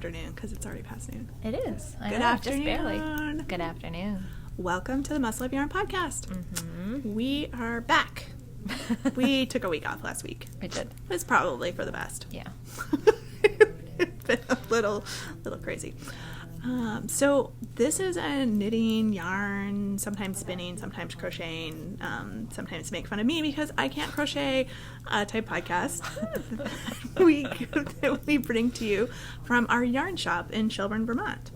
afternoon because it's already past noon. It is. Good afternoon. Just barely. Good afternoon. Welcome to the Muscle Up Yarn podcast. Mm-hmm. We are back. We took a week off last week. We did. It was probably for the best. Yeah. It's been a little crazy. So this is a knitting, yarn, sometimes spinning, sometimes crocheting, sometimes make fun of me because I can't crochet type podcast that we bring to you from our yarn shop in Shelburne, Vermont.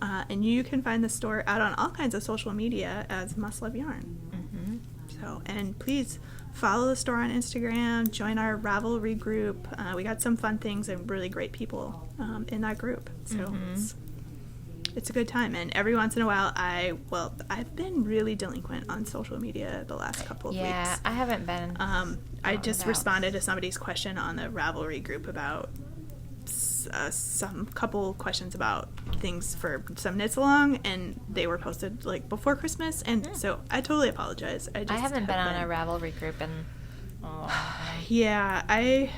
And you can find the store out on all kinds of social media as Muscle Up Yarn. Mm-hmm. So, and please follow the store on Instagram, join our Ravelry group. We got some fun things and really great people in that group. So it's a good time. And every once in a while, I've been really delinquent on social media the last couple of weeks. Yeah, I haven't been. I just responded to somebody's question on the Ravelry group about some couple questions about things for some knits along, and they were posted like before Christmas, and so I totally apologize. I haven't been on a Ravelry group in yeah, I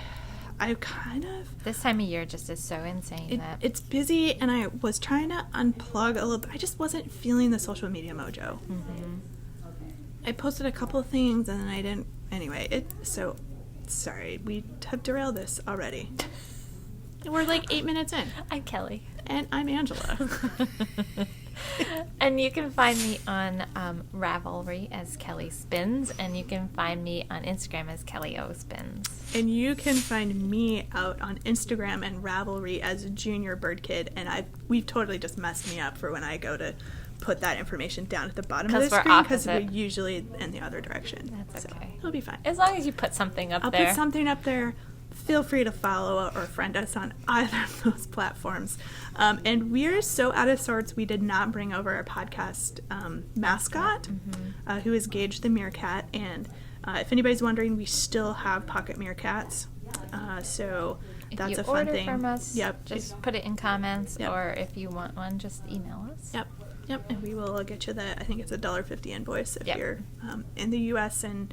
kind of, this time of year just is so insane that it's busy, and I was trying to unplug a little bit. I just wasn't feeling the social media mojo. I posted a couple of things and then I didn't anyway. So sorry, we have derailed this already. We're like 8 minutes in. I'm Kelly. And I'm Angela. And you can find me on Ravelry as Kelly Spins, and you can find me on Instagram as Kelly O Spins. And you can find me out on Instagram and Ravelry as JRBIRDKID, and we've totally just messed me up for when I go to put that information down at the bottom of the screen because we're usually in the other direction. That's okay. It'll be fine. As long as you put something up there. I'll put something up there. Feel free to follow or friend us on either of those platforms. And we're so out of sorts, we did not bring over our podcast mascot, who is Gage the Meerkat. And if anybody's wondering, we still have pocket meerkats. So if that's you a fun order thing. From us, yep. Just put it in comments, Yep. or if you want one, just email us. Yep. And we will get you I think it's $1.50 invoice if Yep. you're in the U.S., and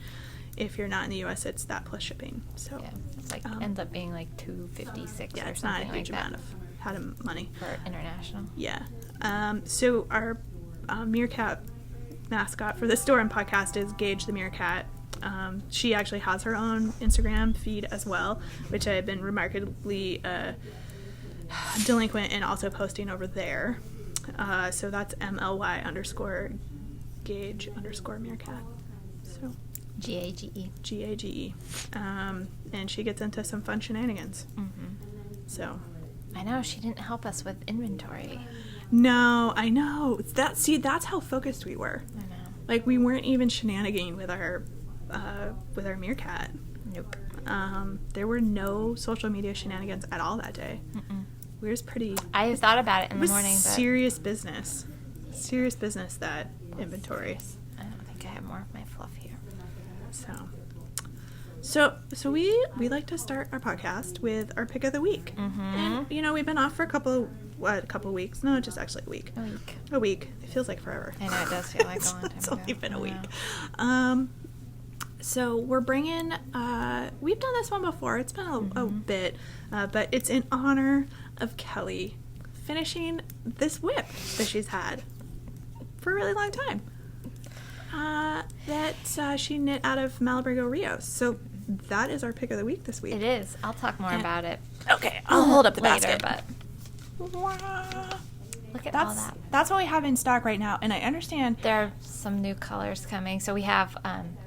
if you're not in the U.S., it's that plus shipping. So yeah, it's like ends up being like $2.56 yeah, or it's not something a huge like amount of money for international. Yeah. So our meerkat mascot for the store and podcast is Gage the Meerkat. She actually has her own Instagram feed as well, which I have been remarkably delinquent in also posting over there. So that's MLY_Gage_Meerkat. So GAGE. GAGE. And she gets into some fun shenanigans. So I know, she didn't help us with inventory. no, I know. That's how focused we were. I know. Like, we weren't even shenanigating with our meerkat. Nope. There were no social media shenanigans at all that day. We were just pretty. I thought about it in the morning, but serious business. Serious business, that inventory. I don't think I have more of my fluff here. So we like to start our podcast with our pick of the week. And we've been off for a couple weeks. No, just actually a week. A week. It feels like forever. I know, it does feel like a long time It's ago. only been a week. So we're bringing, we've done this one before. It's been a bit, but it's in honor of Kelly finishing this whip that she's had for a really long time. That she knit out of Malabrigo Rios. So that is our pick of the week this week. It is. I'll talk more about it. Okay, I'll hold up the later, basket. but look at all that. That's what we have in stock right now, and I understand There are some new colors coming. So we have,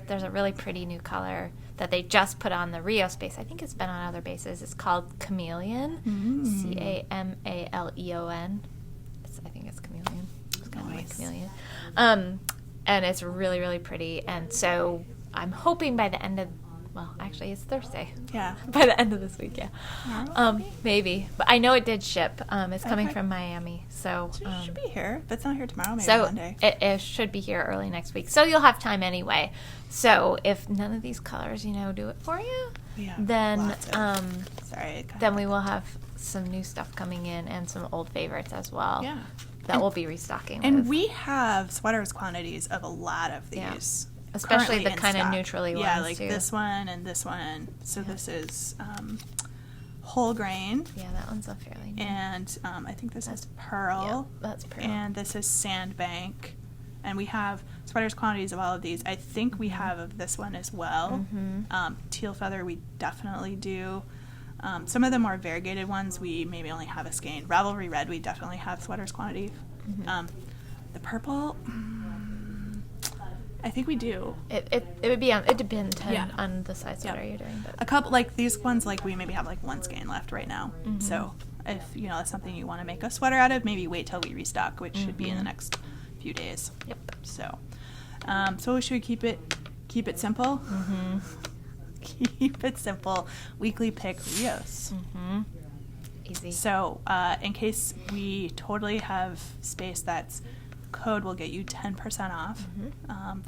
there's a really pretty new color that they just put on the Rios base. I think it's been on other bases. It's called Chameleon. Camaleon. I think it's Chameleon. It's kind of like Chameleon. And it's really, really pretty. And so I'm hoping by the end of, well, actually it's Thursday. Yeah. By the end of this week, yeah. Maybe. But I know it did ship. It's coming from Miami. So it should be here. If it's not here tomorrow, maybe so Monday. It should be here early next week. So you'll have time anyway. So if none of these colors, do it for you, then then we will have some new stuff coming in and some old favorites as well. Yeah. That we'll be restocking And with. we have sweaters quantities of a lot of these. Especially the in kind of stock. neutrally ones, Yeah, like too. this one and this one. So this is whole grain. Yeah, that one's a fairly new. And I think this is Pearl. Yeah, that's Pearl. And this is Sandbank. And we have sweaters quantities of all of these. I think we have of this one as well. Teal Feather we definitely do. Some of the more variegated ones we maybe only have a skein. Ravelry Red we definitely have sweaters quantity. The purple, I think we do. It would be it depends on the size sweater you're doing. But. A couple like these ones, like we maybe have like one skein left right now. So if that's something you want to make a sweater out of, maybe wait till we restock, which should be in the next few days. Yep. So, so should we keep it simple? Keep it simple. Weekly Pick Rios. Easy. So, in case we totally have space, that's code will get you 10% off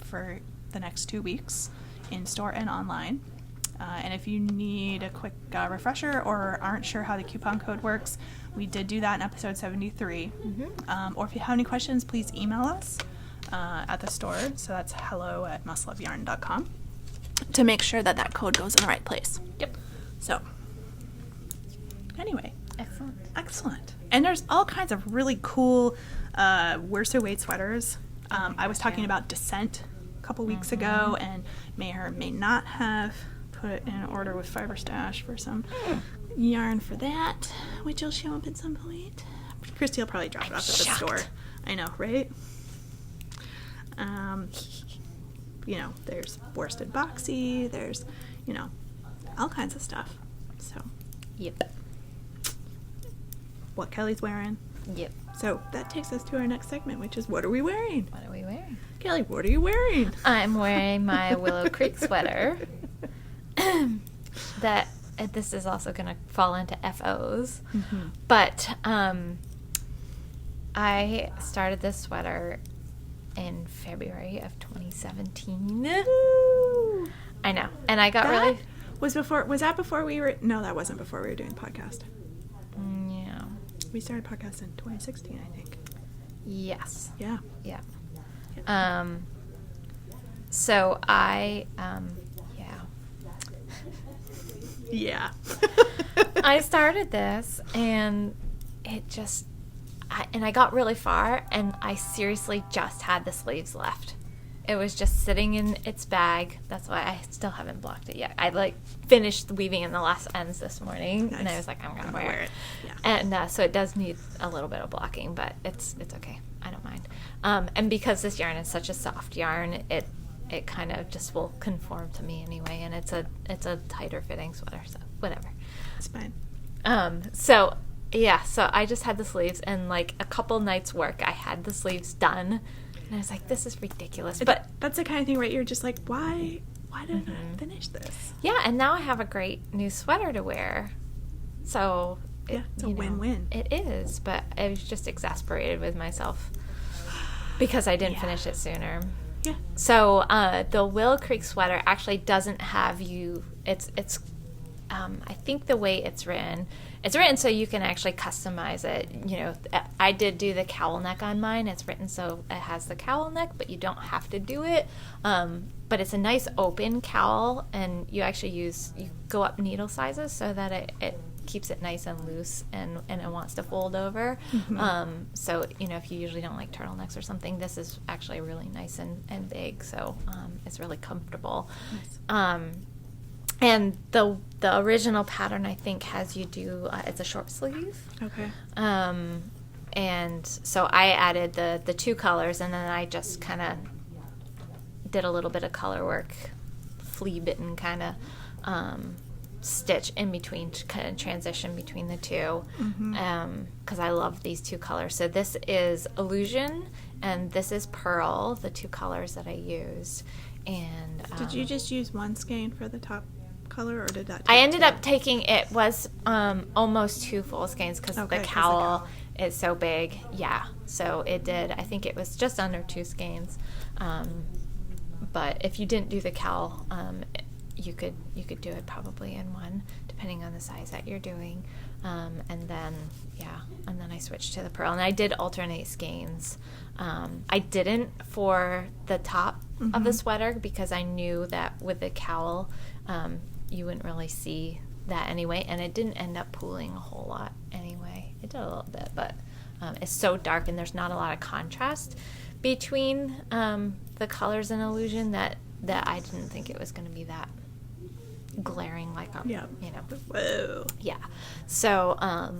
for the next 2 weeks in store and online. And if you need a quick refresher or aren't sure how the coupon code works, we did do that in episode 73. Or if you have any questions, please email us at the store. So that's hello@mustloveyarn.com to make sure that code goes in the right place. Yep. So, anyway. Excellent. And there's all kinds of really cool worsted weight sweaters. I was talking about Descent a couple weeks ago, and may or may not have put in an order with Fiber Stash for some yarn for that, which will show up at some point. Christy will probably drop it off at the store. I know, right? There's worsted boxy, there's, all kinds of stuff. So, yep. What Kelly's wearing. Yep. So that takes us to our next segment, which is what are we wearing? What are we wearing? Kelly, what are you wearing? I'm wearing my Willow Creek sweater. This is also going to fall into FOs. But I started this sweater in February of 2017. Woo! I know. And I got really... Was that before we were... No, that wasn't before we were doing the podcast. Yeah. We started podcast in 2016, I think. Yes. Yeah. Yeah. So I... Yeah. I started this, and it just... I got really far, and I seriously just had the sleeves left. It was just sitting in its bag. That's why I still haven't blocked it yet. I finished weaving in the last ends this morning, and I was like, I'm gonna wear it. Yeah. And so it does need a little bit of blocking, but it's okay. I don't mind. And because this yarn is such a soft yarn, it kind of just will conform to me anyway, and it's a tighter fitting sweater, so whatever. It's fine. So I just had the sleeves, and a couple nights work, I had the sleeves done. And I was like, this is ridiculous. But that's the kind of thing, right? You're just like, why didn't I finish this? Yeah, and now I have a great new sweater to wear. So it's a win-win. It is, but I was just exasperated with myself because I didn't finish it sooner. Yeah. So the Willow Creek sweater actually doesn't have you. It's I think the way it's written so you can actually customize it. I did do the cowl neck on mine. It's written so it has the cowl neck, but you don't have to do it. But it's a nice open cowl, and you go up needle sizes so that it keeps it nice and loose, and it wants to fold over. So if you usually don't like turtlenecks or something, this is actually really nice and big, so it's really comfortable. Nice. And the original pattern, I think, has you do it's a short sleeve. Okay. And so I added the two colors, and then I just kind of did a little bit of color work, flea bitten kind of stitch in between, to kind of transition between the two, because I love these two colors. So this is Illusion, and this is Pearl, the two colors that I used. And did you just use one skein for the top color, or did that I ended up taking, it was almost 2 full skeins, because the cowl is so big. Yeah, so it did, I think it was just under 2 skeins. But if you didn't do the cowl, you could do it probably in 1, depending on the size that you're doing. And then I switched to the Pearl, and I did alternate skeins. I didn't for the top of the sweater, because I knew that with the cowl, you wouldn't really see that anyway, and it didn't end up pooling a whole lot anyway. It did a little bit, but it's so dark and there's not a lot of contrast between the colors in Illusion that I didn't think it was going to be that glaring like a, yeah. you know. Whoa. Yeah. So I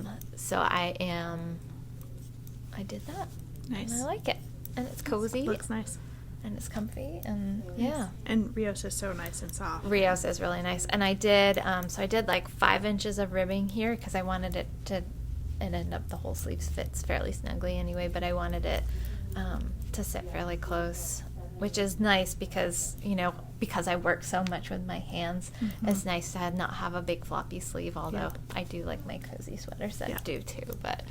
did that. Nice. And I like it. And it's cozy. It looks nice. And it's comfy, and yeah. And Rios is so nice and soft. Rios is really nice. And I did, so I did like 5 inches of ribbing here because I wanted it to, it ended up the whole sleeve fits fairly snugly anyway, but I wanted it to sit fairly close, which is nice because, you know, because I work so much with my hands, it's nice to not have a big floppy sleeve, although I do like my cozy sweaters that do too, but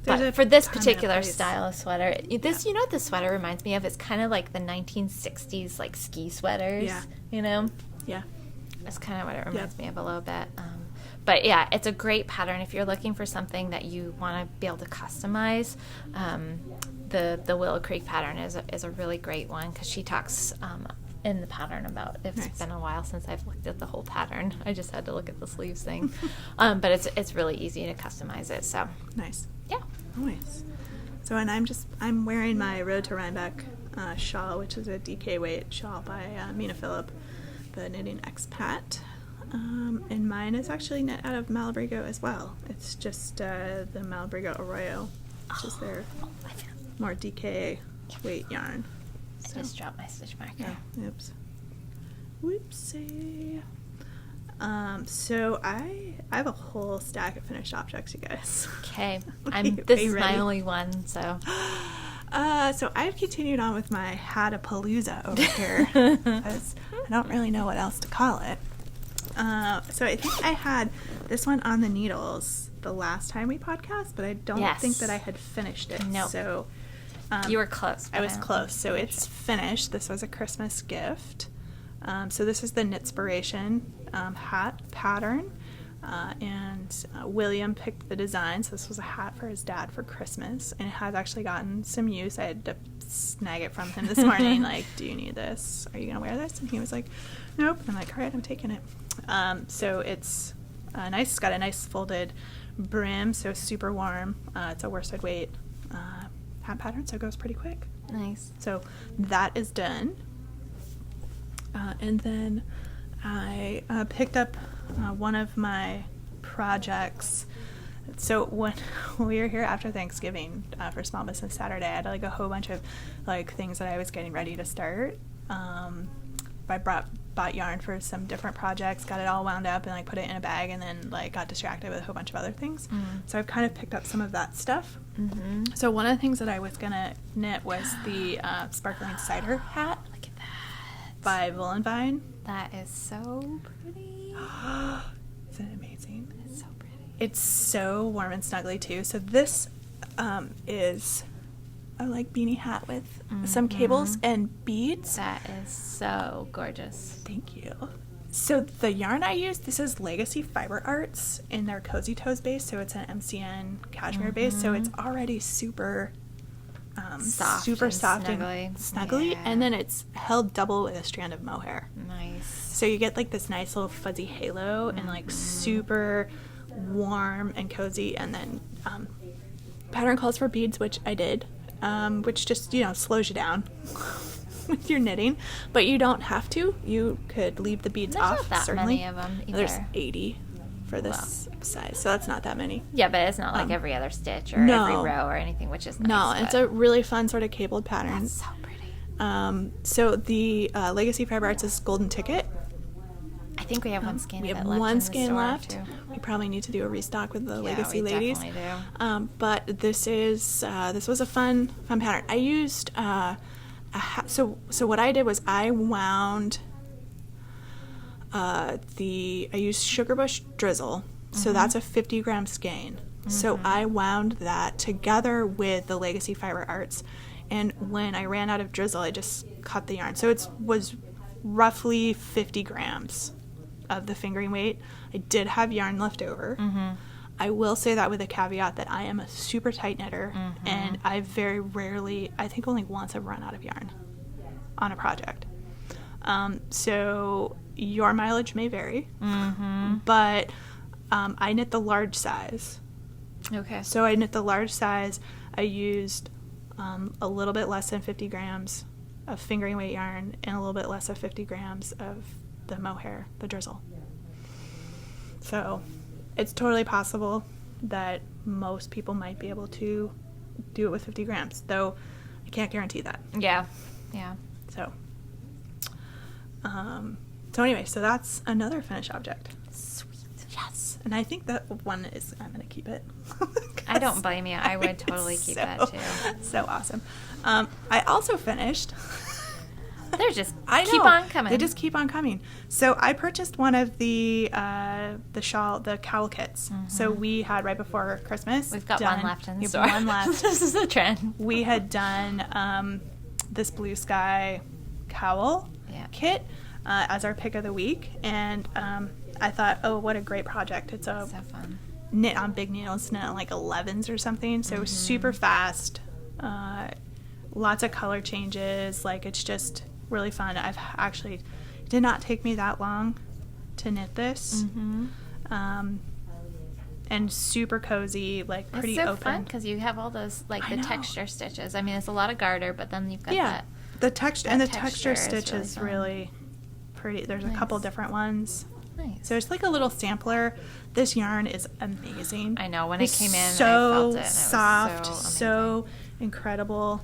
but for this particular style of sweater, this, you know what this sweater reminds me of? It's kind of like the 1960s, like, ski sweaters, you know? Yeah. That's kind of what it reminds me of a little bit. But, yeah, it's a great pattern. If you're looking for something that you want to be able to customize, the Willow Creek pattern is a really great one because she talks in the pattern about, it's been a while since I've looked at the whole pattern. I just had to look at the sleeves thing. But it's really easy to customize it, so. Nice. Yeah. Nice. So, and I'm wearing my Road to Rhinebeck shawl, which is a DK weight shawl by Mina Phillip, the knitting expat. And mine is actually knit out of Malabrigo as well. It's just the Malabrigo Arroyo, which is their more DK weight yarn. So. I just dropped my stitch marker. Oh, oops. Whoopsie. So I have a whole stack of finished objects, you guys. Okay. This is my only one, so. So I've continued on with my Hatapalooza over here because I don't really know what else to call it. So I think I had this one on the needles the last time we podcast, but I don't think that I had finished it. Nope. So you were close. I was close. So it's finished. This was a Christmas gift. So this is the Knitspiration hat pattern, and William picked the design. So this was a hat for his dad for Christmas, and it has actually gotten some use. I had to snag it from him this morning, like, do you need this? Are you going to wear this? And he was like, nope. I'm like, all right, I'm taking it. So it's nice. It's got a nice folded brim, so super warm. It's a worsted weight hat pattern, so it goes pretty quick. Nice. So that is done. And then I picked up one of my projects. So when we were here after Thanksgiving for Small Business Saturday, I had like a whole bunch of like things that I was getting ready to start. I bought yarn for some different projects, got it all wound up and like put it in a bag, and then like got distracted with a whole bunch of other things. So I've kind of picked up some of that stuff. So one of the things that I was gonna knit was the sparkling cider hat. Look at that. By Woolenvine. That is so pretty. Isn't it amazing? It's so pretty. It's so warm and snuggly too. So this is a like beanie hat with some cables and beads. That is so gorgeous. Thank you. So the yarn I used, this is Legacy Fiber Arts in their Cozy Toes base. So it's an MCN cashmere base. So it's already super soft and snuggly. Yeah. And then it's held double with a strand of mohair. Nice. So you get like this nice little fuzzy halo and like super warm and cozy. And then pattern calls for beads, which I did, which just, you know, slows you down with your knitting, but you don't have to. You could leave the beads off. There's not that certainly. many of them either. There's 80 for this size, so that's not that many. Yeah, but it's not like every other stitch or every row or anything, which is nice. No, it's a really fun sort of cabled pattern. That's so pretty. So the Legacy Fiber Arts is Golden Ticket. I think we have one skein. We have left one in the skein store, left. Too. We probably need to do a restock with the Yeah, Legacy we ladies. Definitely do. But this was a fun pattern. I used so what I did was I wound I used Sugarbush Drizzle. So that's a 50-gram skein. So I wound that together with the Legacy Fiber Arts, and when I ran out of drizzle, I just cut the yarn. So it was roughly 50 grams of the fingering weight. I did have yarn left over. I will say that with a caveat that I am a super tight knitter, and I very rarely, I think only once I've run out of yarn on a project. So your mileage may vary, but I knit the large size. Okay. So I knit the large size. I used a little bit less than 50 grams of fingering weight yarn and a little bit less of 50 grams of the mohair, the drizzle. So it's totally possible that most people might be able to do it with 50 grams, though I can't guarantee that. Yeah. So anyway, so that's another finished object. Sweet. Yes. And I think that one is, I'm going to keep it. I don't blame you. I would totally keep that too. So awesome. I also finished. They're just keep on coming. They just keep on coming. So I purchased one of the cowl kits. So we had right before Christmas. We've got one left in the store. One left. This is the trend. We had done this blue sky cowl kit as our pick of the week, and I thought, oh, what a great project! It's so fun. Knit on big needles, knit on like 11s or something. So it was super fast. Lots of color changes. Like, it's just really fun. I've actually, it did not take me that long to knit this. And super cozy, like pretty open. It's so fun because you have all those, like, the texture stitches. I mean, it's a lot of garter, but then you've got that. The texture stitch is really pretty. There's a couple different ones. Nice. So it's like a little sampler. This yarn is amazing. I know. When it came in, so I felt it. And soft, it was so incredible.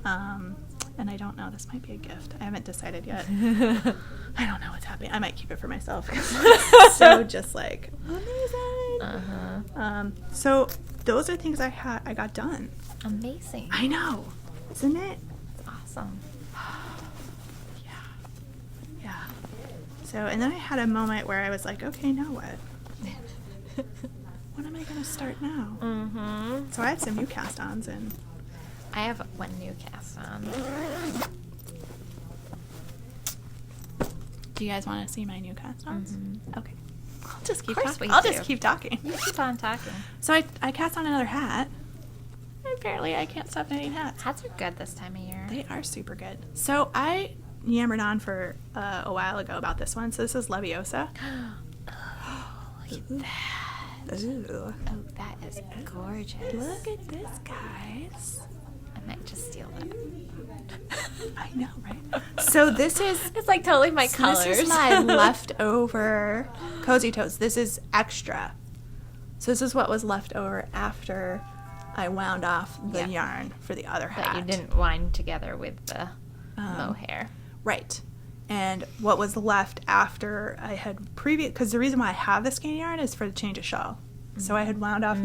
And I don't know. This might be a gift. I haven't decided yet. I don't know what's happening. I might keep it for myself. So just like amazing. So those are things I got done. Amazing. I know, isn't it? It's awesome. Yeah. So, and then I had a moment where I was like, okay, now what? What am I going to start now? So I had some new cast-ons, and I have one new cast-on. Do you guys want to see my new cast-ons? Okay. I'll just keep talking. You keep on talking. So I cast on another hat. Apparently I can't stop knitting hats. Hats are good this time of year. They are super good. So I yammered on for a while ago about this one. So this is Leviosa. Oh, look at that. Ooh. Oh, that is gorgeous. Look at this, guys. I might just steal that. I know, right? So this is... It's like totally my colors. This is my leftover Cozy Toes. This is extra. So this is what was left over after I wound off the yarn for the other hat. That you didn't wind together with the mohair. Right. And what was left after I had because the reason why I have the skein yarn is for the change of shawl. So I had wound off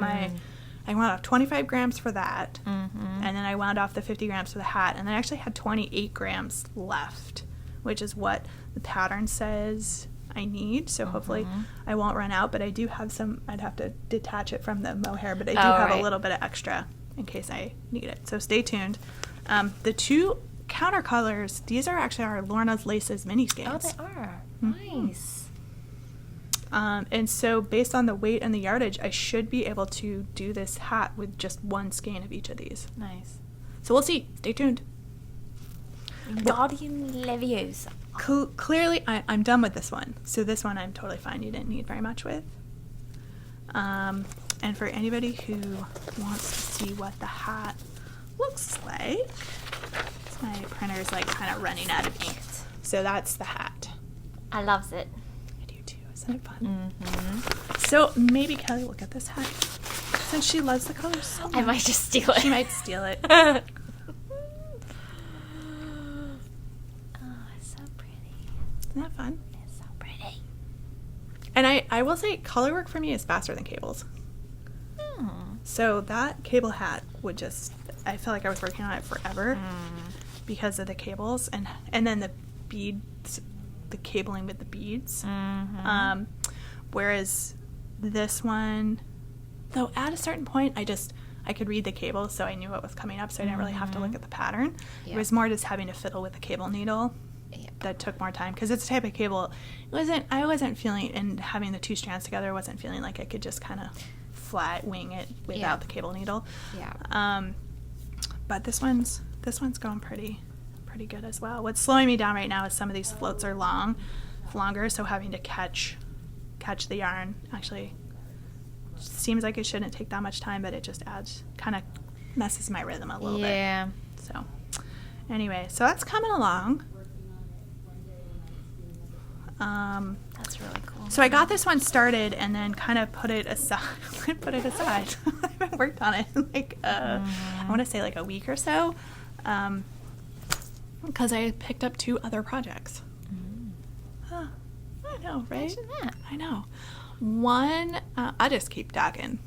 I wound off 25 grams for that, and then I wound off the 50 grams for the hat, and I actually had 28 grams left, which is what the pattern says I need. So hopefully I won't run out, but I do have some. I'd have to detach it from the mohair, but I do have a little bit of extra in case I need it. So stay tuned. The two counter colors, these are actually our Lorna's Laces mini skeins. Oh, they are. Nice. And so based on the weight and the yardage, I should be able to do this hat with just one skein of each of these. Nice. So we'll see. Stay tuned. Guardian Leviosa. Clearly, I'm done with this one. So this one I'm totally fine. You didn't need very much with. And for anybody who wants to see what the hat looks like, my printer's like kind of running out of ink. So that's the hat. I loves it. Isn't it fun? So maybe Kelly will get this hat since she loves the colors so much. I might just steal it. She might steal it. Oh, it's so pretty. Isn't that fun? It's so pretty. And I will say color work for me is faster than cables. So that cable hat would just, I felt like I was working on it forever because of the cables and then the beads, the cabling with the beads. Whereas this one, though, at a certain point I could read the cable, so I knew what was coming up, so I didn't really have to look at the pattern. It was more just having to fiddle with the cable needle that took more time, because it's a type of cable I wasn't feeling, and having the two strands together, I wasn't feeling like I could just kind of flat wing it without the cable needle. But this one's going pretty pretty good as well. What's slowing me down right now is some of these floats are longer, so having to catch the yarn actually seems like it shouldn't take that much time, but it just kind of messes my rhythm a little bit. Yeah. So anyway, so that's coming along. That's really cool. So I got this one started and then kind of put it aside. I haven't worked on it in like I want to say like a week or so, because I picked up 2 other projects. I know, right? Imagine that. I know. One, I'll just keep talking.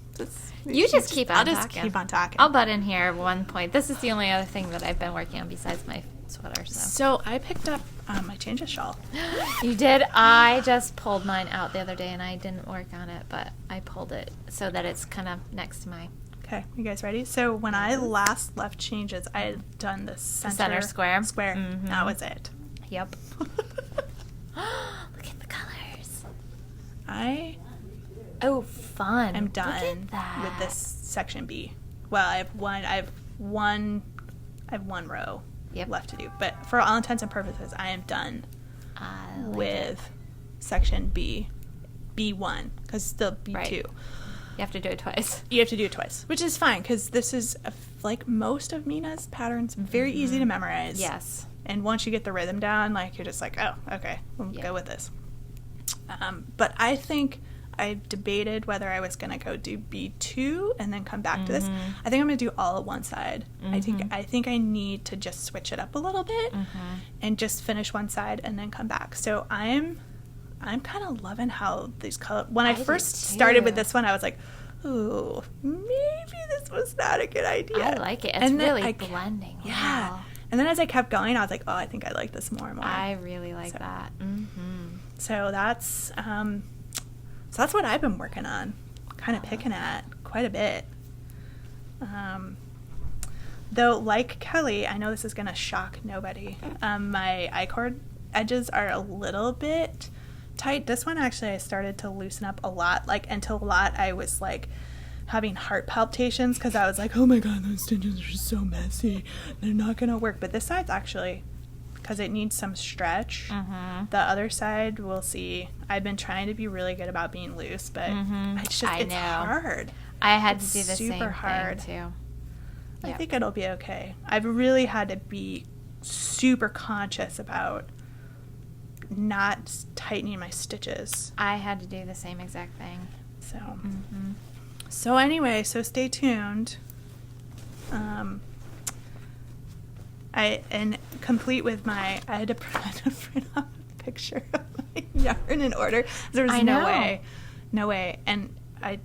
You just keep on talking. I'll just keep on talking. I'll butt in here at one point. This is the only other thing that I've been working on besides my sweater. So I picked up my changes shawl. You did? I just pulled mine out the other day, and I didn't work on it, but I pulled it so that it's kind of next to my... Okay, you guys ready? So when I last left changes, I had done the center square. Mm-hmm. That was it. Yep. Look at the colors. Oh, fun. I'm done with this section B. Well, I have one row left to do. But for all intents and purposes, I am done with section B, B1, because it's still B2. Right. You have to do it twice. You have to do it twice, which is fine, because this is, like most of Mina's patterns, very easy to memorize. Yes. And once you get the rhythm down, like, you're just like, oh, okay, we'll go with this. But I think I debated whether I was going to go do B2 and then come back to this. I think I'm going to do all at one side. I think I need to just switch it up a little bit and just finish one side and then come back. So I'm kind of loving how these colors... When I first started with this one, I was like, ooh, maybe this was not a good idea. I like it. It's really blending. Yeah. Wow. And then as I kept going, I was like, oh, I think I like this more and more. I really like that. So that's what I've been working on, kind of picking at quite a bit. Though, like Kelly, I know this is going to shock nobody. My I-cord edges are a little bit tight. This one, actually, I started to loosen up a lot. Like, until a lot, I was, like, having heart palpitations because I was like, oh my god, those stitches are just so messy. They're not going to work. But this side's actually, because it needs some stretch. The other side, we'll see. I've been trying to be really good about being loose, but it's hard. I had to do the super same hard. thing, too. I think it'll be okay. I've really had to be super conscious about not tightening my stitches. I had to do the same exact thing. So, so anyway, so stay tuned. I had to print off a picture of my yarn in order. There was no way, and I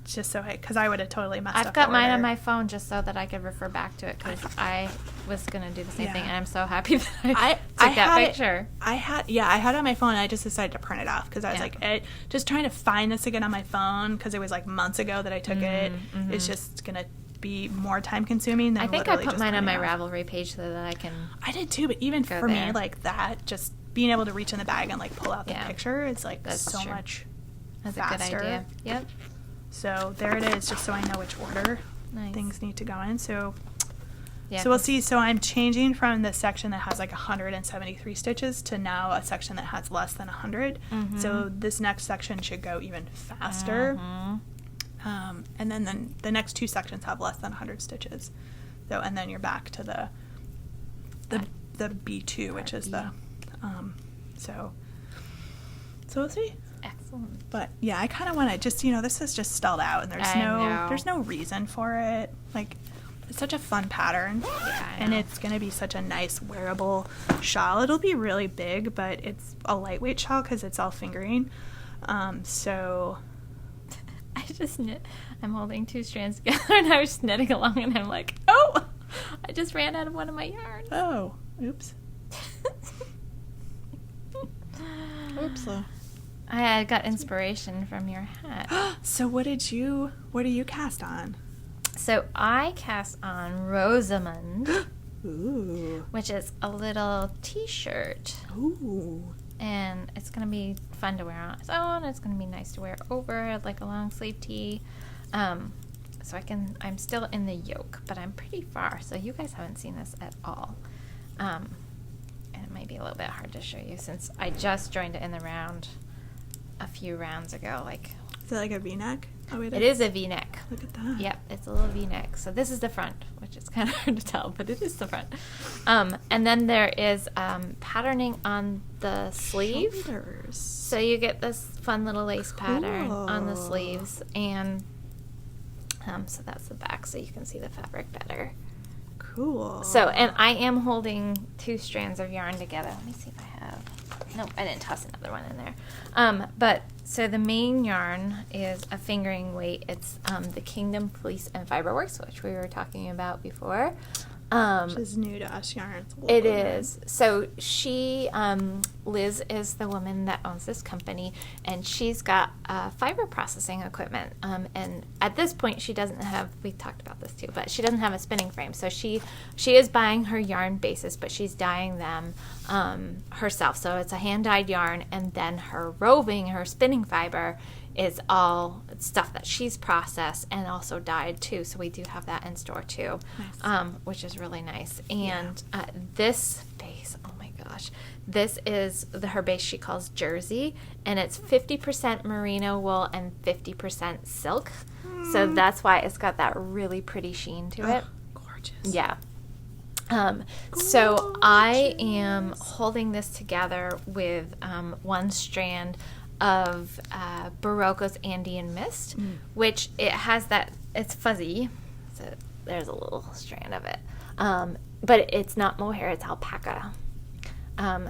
just because I would have totally messed up. I've got mine on my phone just so that I could refer back to it because I was gonna do the same thing, and I'm so happy that I took that picture. I had it on my phone. And I just decided to print it off because I was like, just trying to find this again on my phone because it was like months ago that I took it. It's just gonna be more time consuming than I think I put mine on my Ravelry page so that I can. I did too, but even for me, like that, just being able to reach in the bag and like pull out the picture is like much That's faster. a good idea. Yep. So there it is, just so I know which order things need to go in. So Yeah, so we'll see. So I'm changing from the section that has like 173 stitches to now a section that has less than 100. Mm-hmm. So this next section should go even faster. Mm-hmm. And then the next two sections have less than 100 stitches. So and then you're back to the B2, which is the so we'll see. Excellent. But yeah, I kind of want to just, this is just spelled out and there's no reason for it. Like, it's such a fun pattern. Yeah, and it's going to be such a nice wearable shawl. It'll be really big, but it's a lightweight shawl because it's all fingering. So I just knit. I'm holding two strands together and I was just knitting along and I'm like, oh, I just ran out of one of my yarns. Oh, oops. Oops. I got inspiration from your hat. So what do you cast on? So I cast on Rosamond. Ooh. Which is a little t-shirt. Ooh. And it's going to be fun to wear on its own. It's going to be nice to wear over like a long sleeve tee. So I'm still in the yoke, but I'm pretty far. So you guys haven't seen this at all. might be a little bit hard to show you since I just joined it in the round a few rounds ago. Like, is it like a V-neck? Oh, it is a V-neck. Look at that. Yep, it's a little V-neck. So this is the front, which is kind of hard to tell, but it is the front. And then there is patterning on the sleeve. Shoulders. So you get this fun little lace pattern on the sleeves, and so that's the back, so you can see the fabric better. Cool. So, and I am holding 2 strands of yarn together. Let me see if I have. Nope, I didn't toss another one in there. But so the main yarn is a fingering weight. It's the Kingdom Fleece and Fiberworks, which we were talking about before. Which is new to us yarns. It is. So she, Liz, is the woman that owns this company, and she's got fiber processing equipment. And at this point, she doesn't have. We talked about this too, but she doesn't have a spinning frame. So she is buying her yarn bases, but she's dyeing them herself. So it's a hand dyed yarn, and then her roving, her spinning fiber, is all stuff that she's processed and also dyed too. So we do have that in store too, nice. Which is really nice. And this base, oh my gosh, this is her base she calls Jersey, and it's 50% merino wool and 50% silk. So that's why it's got that really pretty sheen to it. Gorgeous. Yeah. So I am holding this together with one strand of Barocco's Andean Mist, which it has that, it's fuzzy, so there's a little strand of it, but it's not mohair, it's alpaca,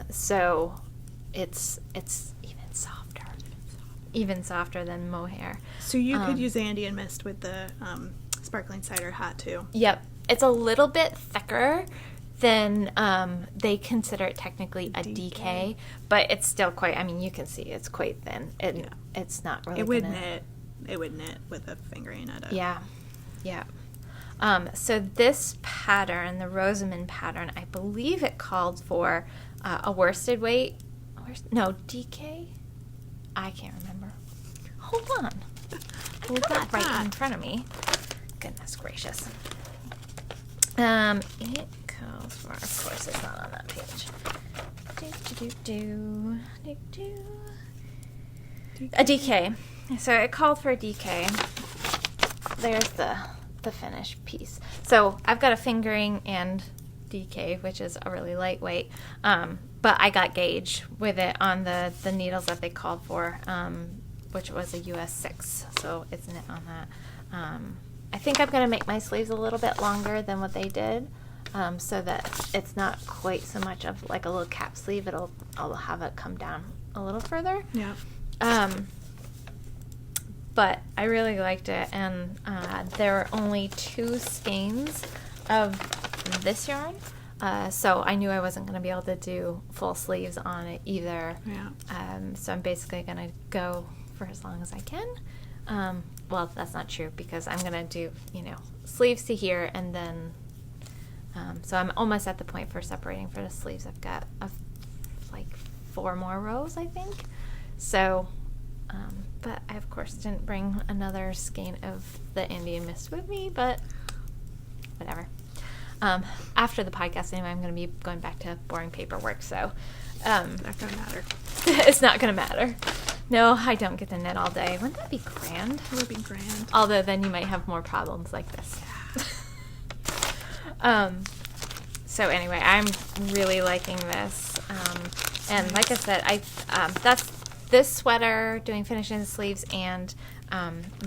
so it's even softer than mohair. So you could use Andean Mist with the sparkling cider hat too. Yep, it's a little bit thicker than they consider it technically a DK, but it's still quite, I mean, you can see it's quite thin. It's not really it would knit with a fingering at it. Yeah. So this pattern, the Rosamond pattern, I believe it called for a worsted weight. No, DK? I can't remember. Hold on. Hold that right in front of me. Goodness gracious. It calls for, of course it's not on that page. A DK. So it called for a DK. There's the finished piece. So I've got a fingering and DK, which is a really lightweight. But I got gauge with it on the needles that they called for, which was a US 6. So it's knit on that. I think I'm going to make my sleeves a little bit longer than what they did, so that it's not quite so much of like a little cap sleeve. I'll have it come down a little further. Yeah. But I really liked it, and there are only 2 skeins of this yarn, so I knew I wasn't going to be able to do full sleeves on it either. Yeah. So I'm basically going to go for as long as I can. Well, that's not true, because I'm going to do, sleeves to here, and then, so I'm almost at the point for separating for the sleeves. I've got like 4 more rows, I think. So, but I, of course, didn't bring another skein of the Andean Mist with me, but whatever. After the podcast, anyway, I'm going to be going back to boring paperwork, so. Not going to matter. It's not going to matter. No, I don't get to knit all day. Wouldn't that be grand? It would be grand. Although then you might have more problems like this. So anyway, I'm really liking this. And like I said, that's this sweater, doing finishing the sleeves, and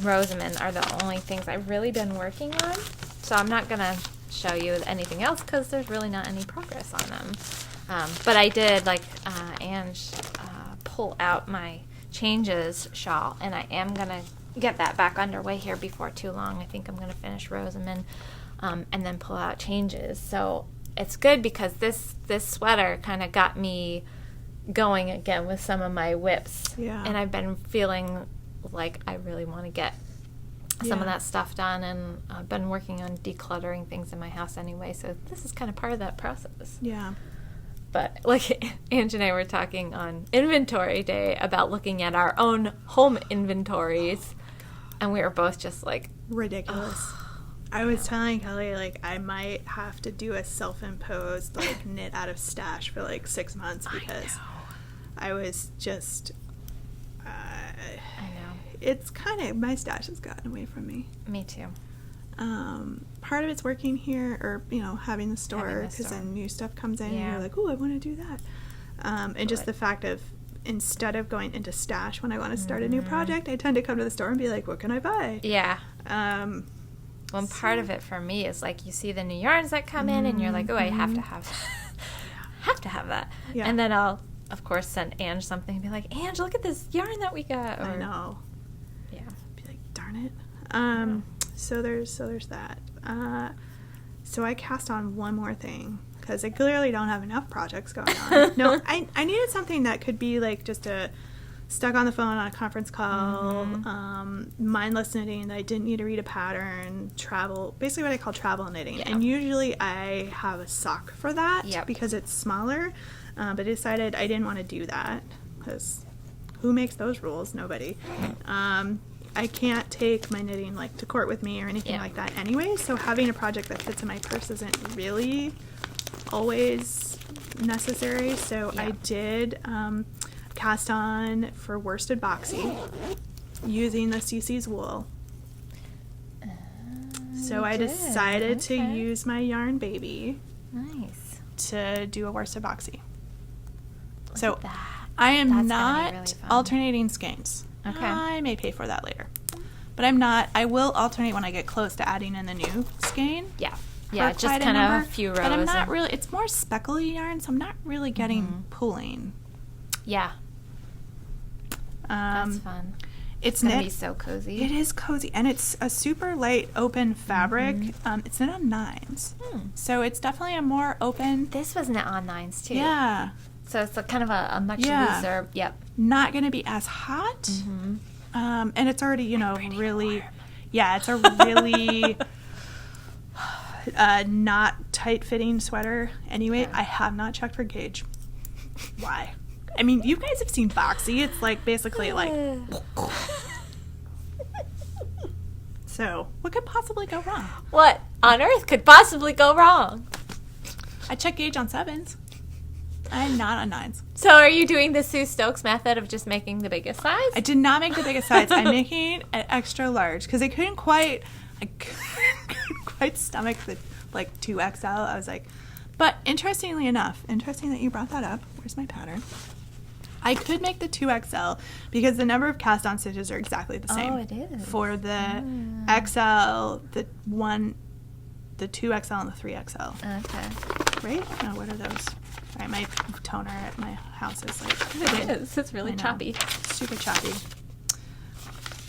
Rosamond are the only things I've really been working on. So I'm not going to show you anything else because there's really not any progress on them. But I did, pull out my changes shawl, and I am going to get that back underway here before too long. I think I'm going to finish Rosamond and then pull out changes. So it's good because this sweater kind of got me going again with some of my whips. Yeah. And I've been feeling like I really want to get some of that stuff done, and I've been working on decluttering things in my house anyway, so this is kind of part of that process. Yeah. But like Ange and I were talking on inventory day about looking at our own home inventories, and we were both just like, ridiculous. I was telling Kelly, like, I might have to do a self-imposed, like, knit out of stash for, like, 6 months because I was just, I know. It's kind of, my stash has gotten away from me. Me too. Part of it's working here or, you know, having the store because then new stuff comes in and you're like, oh, I want to do that. And just the fact of, instead of going into stash when I want to start a new project, I tend to come to the store and be like, what can I buy? Yeah. One part of it for me is like you see the new yarns that come in and you're like, oh, I have to have that. Yeah. And then I'll, of course, send Ange something and be like, Ange, look at this yarn that we got. Or, I know. Yeah. Be like, darn it. So there's that. So I cast on one more thing because I clearly don't have enough projects going on. No, I needed something that could be like just stuck on the phone on a conference call, mindless knitting that I didn't need to read a pattern, travel, basically what I call travel knitting. Yeah. And usually I have a sock for that because it's smaller, but I decided I didn't want to do that because who makes those rules? Nobody. I can't take my knitting like to court with me or anything like that anyway, so having a project that fits in my purse isn't really always necessary. So I did cast on for worsted boxy using the CC's wool. So I decided to use my yarn baby to do a worsted boxy. So I am not really alternating skeins. Okay. I may pay for that later. But I'm not. I will alternate when I get close to adding in the new skein. Yeah. Yeah, just kind of a few rows. But I'm not really, it's more speckly yarn, so I'm not really getting pulling. Yeah. That's fun. It's going to be so cozy. It is cozy. And it's a super light, open fabric. It's knit on 9s. So it's definitely a more open. This was knit on 9s, too. Yeah. So it's kind of a much looser. Yep. Not going to be as hot. And it's already, you know, really. Warm. Yeah, it's a really not tight-fitting sweater. Anyway, I have not checked for gauge. Why? I mean, you guys have seen boxy. It's like basically like. So, what could possibly go wrong? What on earth could possibly go wrong? I check gauge on 7s. I'm not on 9s. So are you doing the Sue Stokes method of just making the biggest size? I did not make the biggest size. I'm making an extra large because I couldn't quite stomach the like 2XL. I was like, but interestingly enough, interesting that you brought that up. Where's my pattern? I could make the 2XL because the number of cast on stitches are exactly the same. Oh, it is. For the XL, the 2XL and the 3XL. Okay. Right? No, what are those? All right, my toner at my house is like... It is. It's really choppy. Super choppy.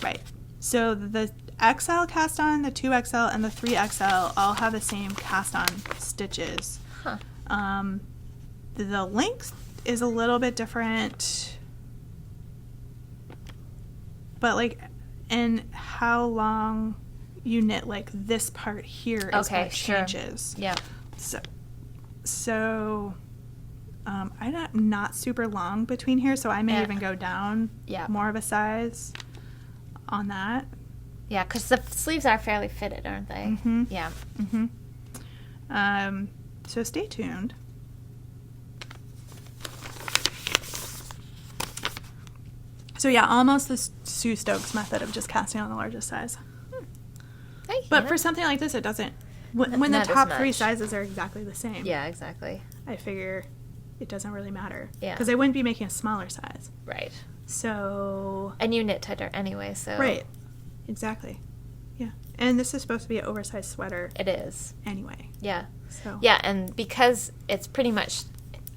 Right. So the XL cast on, the 2XL, and the 3XL all have the same cast on stitches. Huh. The length is a little bit different. But like, and how long you knit like this part here is what changes. Yeah. So I'm not super long between here, so I may even go down more of a size on that. Yeah, because the sleeves are fairly fitted, aren't they? Yeah. So stay tuned. So yeah, almost the Sue Stokes method of just casting on the largest size. But for something like this, it doesn't. When the top 3 sizes are exactly the same. Yeah, exactly. I figure it doesn't really matter. Yeah. Because I wouldn't be making a smaller size. Right. So. And you knit tighter anyway, so. Right. Exactly. Yeah. And this is supposed to be an oversized sweater. It is. Anyway. Yeah. So. Yeah, and because it's pretty much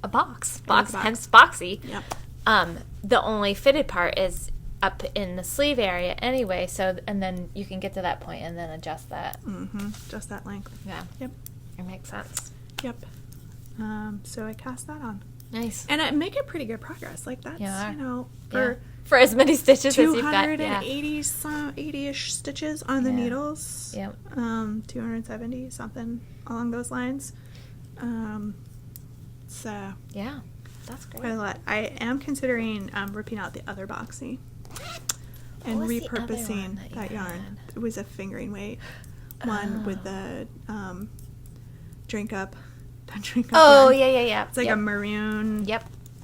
a box, hence boxy. Yep. The only fitted part is up in the sleeve area anyway, so, and then you can get to that point and then adjust that. Just that length. Yeah. Yep. It makes sense. Yep. So I cast that on. Nice. And I make it pretty good progress. Like that's, you know, for as many stitches as you've got. 280-ish stitches on the needles. Yep. 270, something along those lines. So. Yeah. That's great. Quite a lot. I am considering ripping out the other boxy and repurposing that yarn. It was a fingering weight. one with the drink up. Oh, yarn. yeah. It's like a maroon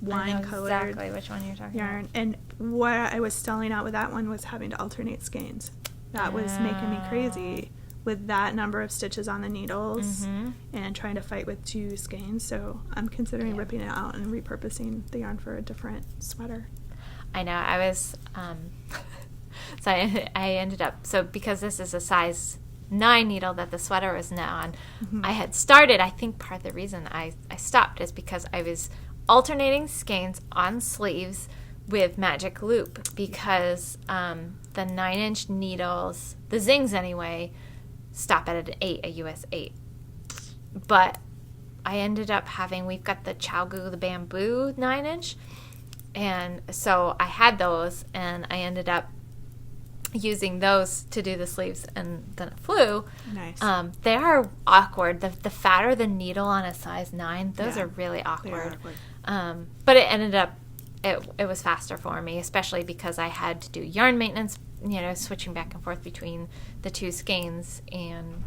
wine colored exactly which one you're talking yarn. about. And what I was stalling out with that one was having to alternate skeins. That was making me crazy with that number of stitches on the needles and trying to fight with 2 skeins. So I'm considering ripping it out and repurposing the yarn for a different sweater. I know. I was so I ended up, so because this is a size 9 needle that the sweater was now on, I had started, I think part of the reason I stopped is because I was alternating skeins on sleeves with magic loop, because the 9-inch needles, the zings anyway, stop at an 8, a US 8. But I ended up having, we've got the Chow-Gu, the bamboo 9-inch, and so I had those, and I ended up using those to do the sleeves, and then it flew. Nice. They are awkward. The fatter the needle on a size 9, those are really awkward. But it ended up, it was faster for me, especially because I had to do yarn maintenance, switching back and forth between the 2 skeins and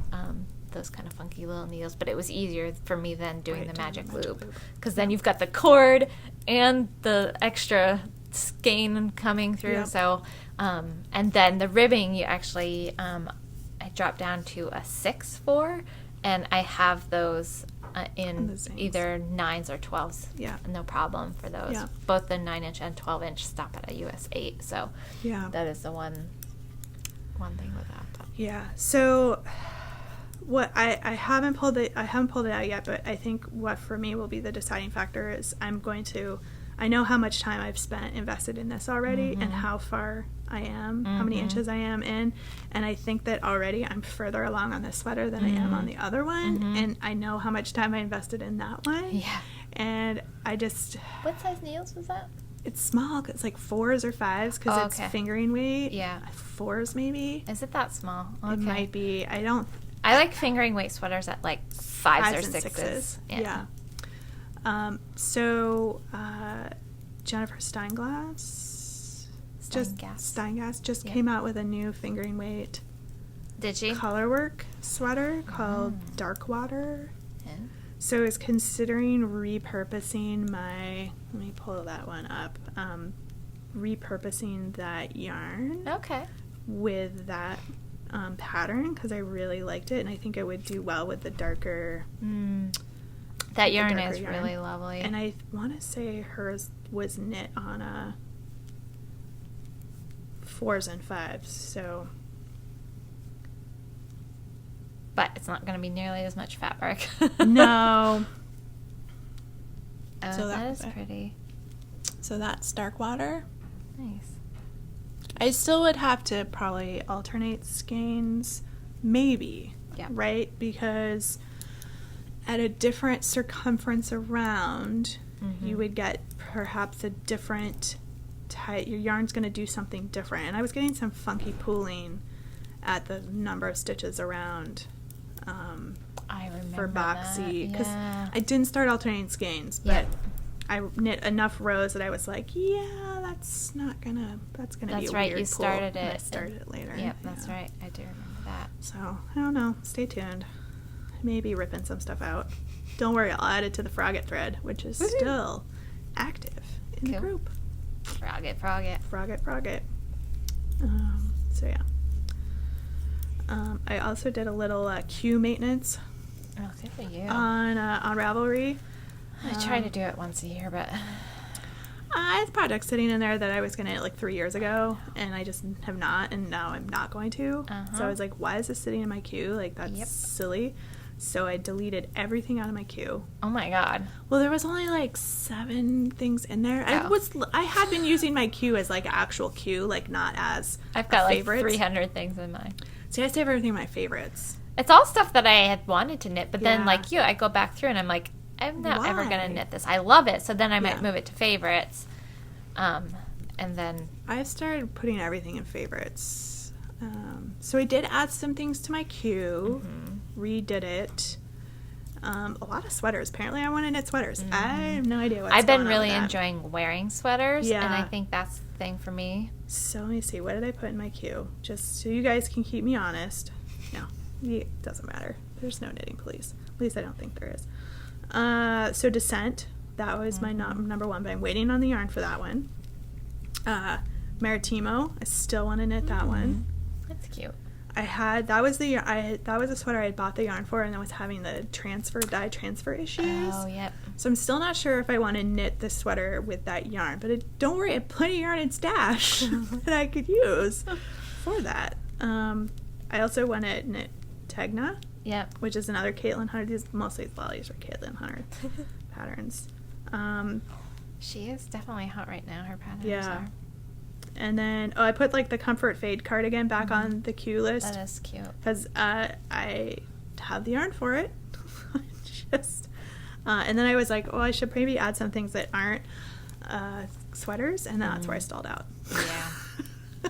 those kind of funky little needles. But it was easier for me than doing the magic loop, because then you've got the cord and the extra skein coming through. So and then the ribbing, you actually I dropped down to a 6/4, and I have those in either 9s or 12s. No problem for those. Both the 9-inch and 12-inch stop at a US 8. So that is the one thing with that. So what I haven't pulled it out yet, but I think what for me will be the deciding factor is I know how much time I've invested in this already, and how far I am, how many inches I am in, and I think that already I'm further along on this sweater than I am on the other one, and I know how much time I invested in that one, and I just... What size needles was that? It's small, it's like 4s or 5s, because it's fingering weight. 4s maybe. Is it that small? Okay. It might be. I like fingering weight sweaters at like 5s or 6s. So Jennifer Steinglass just came out with a new fingering weight. Did she? Colorwork sweater called Dark Water. So is considering repurposing let me pull that one up. Repurposing that yarn. Okay. With that pattern, because I really liked it, and I think it would do well with the darker. That yarn is really lovely. And I want to say hers was knit on a 4s and 5s, so. But it's not going to be nearly as much fabric. No. So that is pretty. So that's Dark Water. Nice. I still would have to probably alternate skeins, maybe. Right? Because at a different circumference around, you would get perhaps a different type. Your yarn's going to do something different. And I was getting some funky pooling at the number of stitches around. I remember for boxy, because yeah. I didn't start alternating skeins, but I knit enough rows that I was like, that's gonna be a right, weird you started pull. it. I started it later. Yep, that's right. I do remember that. So, I don't know. Stay tuned. I may be ripping some stuff out. Don't worry, I'll add it to the Frogget thread, which is still active in the group. Frogget. Frogget. So, yeah. I also did a little queue maintenance. Oh, good for you. On Ravelry. I try to do it once a year, but... I have projects sitting in there that I was going to like 3 years ago, and I just have not, and now I'm not going to. So I was like, why is this sitting in my queue? Like, that's silly. So I deleted everything out of my queue. Oh my god. Well, there was only like 7 things in there. I had been using my queue as like actual queue, like not as I've got like favorites. 300 things in mine. See, I save everything in my favorites. It's all stuff that I had wanted to knit, but then like you, I go back through and I'm like, I'm not ever going to knit this. I love it. So then I might move it to favorites. And then I've started putting everything in favorites. So I did add some things to my queue, redid it. A lot of sweaters. Apparently I want to knit sweaters. I have no idea what's I've going been on really with that. enjoying wearing sweaters, and I think that's the thing for me. So let me see. What did I put in my queue? Just so you guys can keep me honest. No. It doesn't matter. There's no knitting police. At least I don't think there is. So Descent, that was my number one, but I'm waiting on the yarn for that one. Maritimo, I still want to knit that one. That's cute. That was a sweater I had bought the yarn for, and I was having the dye transfer issues. Oh, yep. So I'm still not sure if I want to knit the sweater with that yarn, but don't worry, I have plenty of yarn in stash that I could use for that. I also want to knit Tegna, which is another Caitlin Hunter. Mostly a lot of these are Caitlin Hunter patterns. She is definitely hot right now. Her patterns are. And then, I put like the Comfort Fade cardigan back on the queue list. That is cute. Because I have the yarn for it. And then I was like, I should maybe add some things that aren't sweaters, and that's where I stalled out. Yeah. I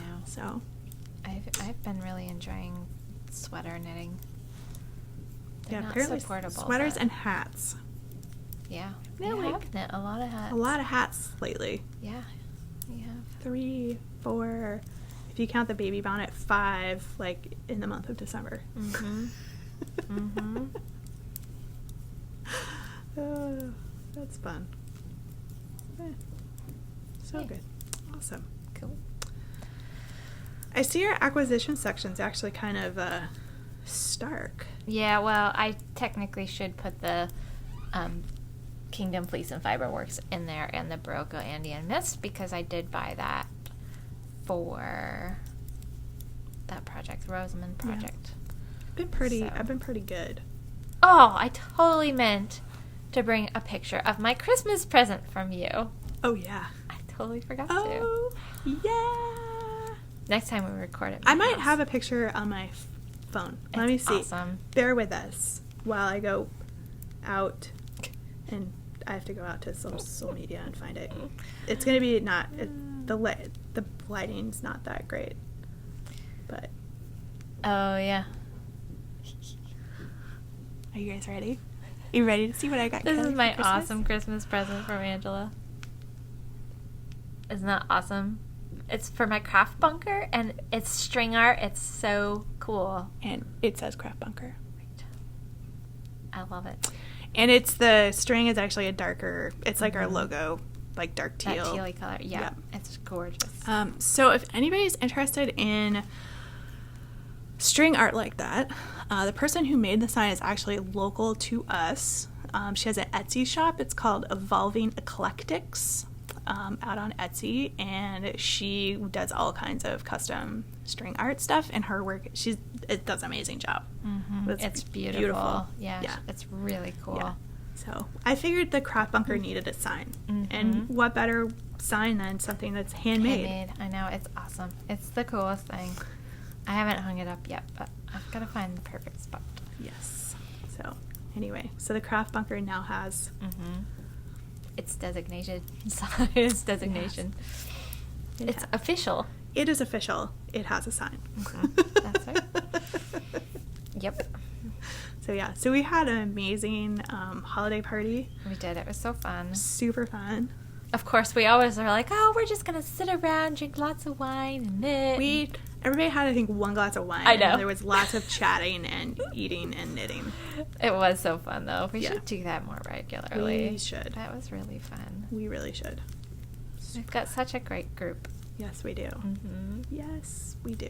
know. So. I've been really enjoying sweater knitting. They're not apparently supportable. Sweaters and hats. Yeah. Yeah, you have knit a lot of hats. A lot of hats lately. Yeah, you have. 3, 4, if you count the baby bonnet, 5, like, in the month of December. Oh, that's fun. So good. Awesome. Cool. I see your acquisition section's actually kind of stark. Yeah, well, I technically should put the Kingdom Fleece and Fiberworks in there and the Barocco Andean Mist, because I did buy that for that project, the Rosamond project. I've been pretty good. Oh, I totally meant to bring a picture of my Christmas present from you. Oh, yeah. I totally forgot to. Oh, yeah. Next time we record it. I might have a picture on my phone. Let me see. Awesome. Bear with us while I go out, and I have to go out to social media and find it. It's going to be the lighting's not that great, but. Oh, yeah. Are you guys ready? Are you ready to see what I got? This Kelly is my for Christmas? awesome Christmas present from Angela. Isn't that awesome? It's for my craft bunker, and it's string art. It's so cool. And it says craft bunker. I love it. And the string is actually a darker, it's like our logo, like dark teal. That tealy color. Yeah. Yep. It's gorgeous. So if anybody's interested in string art like that, the person who made the sign is actually local to us. She has an Etsy shop. It's called Evolving Eclectics, out on Etsy, and she does all kinds of custom string art stuff, and her work, it does an amazing job. It's beautiful. Yeah, it's really cool. Yeah. So I figured the craft bunker needed a sign, and what better sign than something that's handmade? I know, it's awesome. It's the coolest thing. I haven't hung it up yet, but I've got to find the perfect spot. Yes. So anyway, the craft bunker now has its designation. Its designation. Yes. It's official. It is official. It has a sign. That's right. Yep. So we had an amazing holiday party. We did. It was so fun. Super fun. Of course, we always are like, we're just going to sit around, drink lots of wine, and knit. Everybody had, I think, 1 glass of wine. I know. And there was lots of chatting and eating and knitting. It was so fun, though. We should do that more regularly. We should. That was really fun. We really should. We've got such a great group. Yes, we do. Mm-hmm. Yes, we do.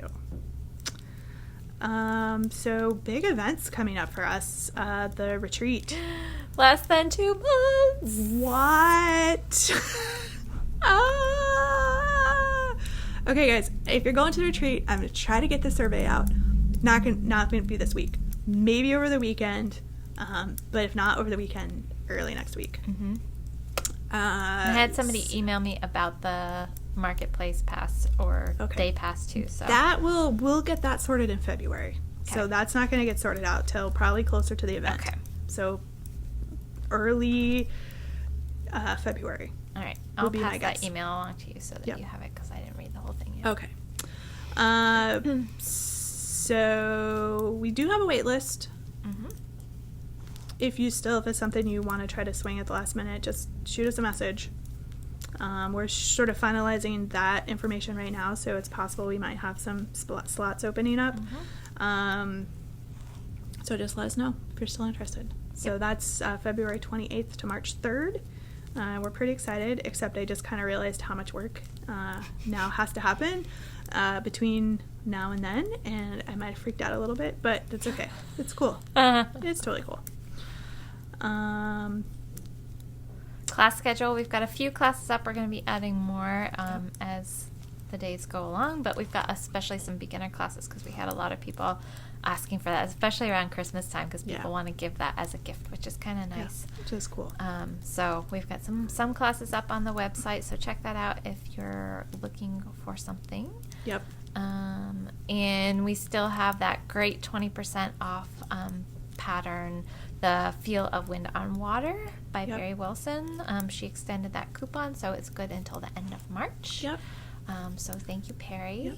So big events coming up for us. The retreat. Less than 2 months. What? Okay, guys. If you're going to the retreat, I'm gonna try to get the survey out. Not gonna be this week. Maybe over the weekend. But if not over the weekend, early next week. I had somebody email me about the marketplace pass or day pass too. So that we'll get that sorted in February. Okay. So that's not going to get sorted out till probably closer to the event. Okay. So early February. All right. I'll pass that email along to you so that you have it, because I didn't read the whole thing yet. Okay. So we do have a wait list. If it's something you want to try to swing at the last minute, just shoot us a message. We're sort of finalizing that information right now, so it's possible we might have some slots opening up. So just let us know if you're still interested. So that's February 28th to March 3rd. We're pretty excited, except I just kind of realized how much work now has to happen between now and then, and I might have freaked out a little bit, but it's okay. It's cool. It's totally cool. Class schedule, we've got a few classes up. We're going to be adding more as the days go along, but we've got especially some beginner classes because we had a lot of people asking for that, especially around Christmas time, because people want to give that as a gift, which is kind of nice. Yeah, which is cool. So we've got some classes up on the website, so check that out if you're looking for something. Yep. And we still have that great 20% off pattern, The Feel of Wind on Water by Barry Wilson. She extended that coupon, so it's good until the end of March. Yep. So thank you, Perry. Yep.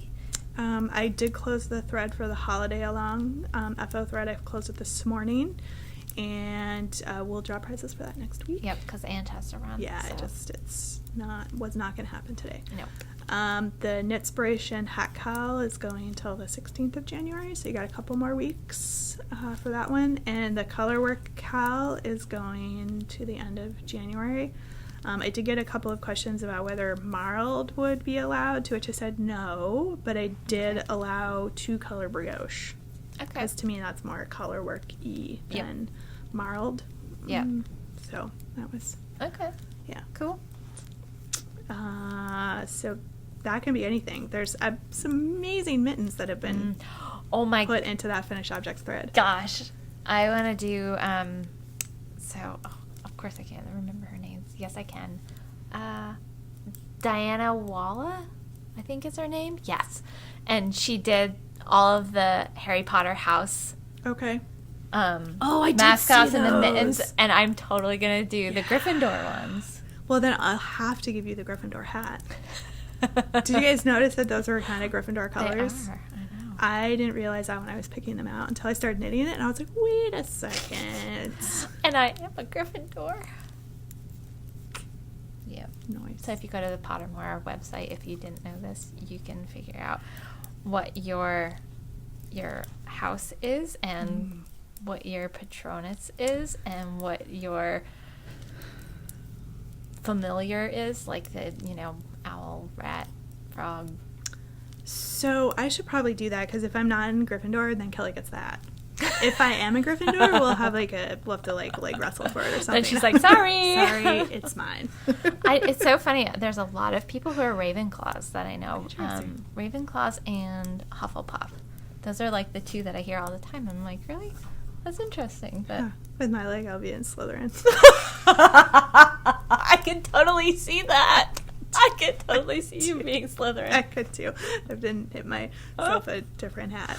I did close the thread for the holiday along FO thread. I closed it this morning, and we'll drop prices for that next week. Yep, because Ann has to run. Yeah, so. was not going to happen today. No. The Knitspiration Hat Cal is going until the 16th of January, so you got a couple more weeks for that one. And the Colorwork Cal is going to the end of January. I did get a couple of questions about whether marled would be allowed, to which I said no, but I did allow 2-color brioche. Okay. Because to me that's more colorwork-y than marled. Yeah. So that was... Okay. Yeah. Cool. So that can be anything. There's some amazing mittens that have been put into that finished objects thread. Gosh. I want to do... of course I can't remember her name. Yes, I can. Diana Walla, I think is her name. Yes. And she did all of the Harry Potter house mascots and the mittens, and I'm totally going to do the Gryffindor ones. Well, then I'll have to give you the Gryffindor hat. Did you guys notice that those were kind of Gryffindor colors? They are. I know. I didn't realize that when I was picking them out until I started knitting it, and I was like, wait a second. And I am a Gryffindor. Yeah. Nice. So if you go to the Pottermore website, if you didn't know this, you can figure out what your house is and what your Patronus is and what your familiar is, like the, owl, rat, frog. So I should probably do that, because if I'm not in Gryffindor, then Kelly gets that. If I am in Gryffindor, we'll have to leg wrestle for it or something. Then she's like, sorry. Sorry, it's mine. It's so funny. There's a lot of people who are Ravenclaws that I know. Ravenclaws and Hufflepuff. Those are like the two that I hear all the time. I'm like, really? That's interesting. But with my leg, I'll be in Slytherin. I can totally see that. I could totally see you being Slytherin. I could too. I didn't hit myself a different hat.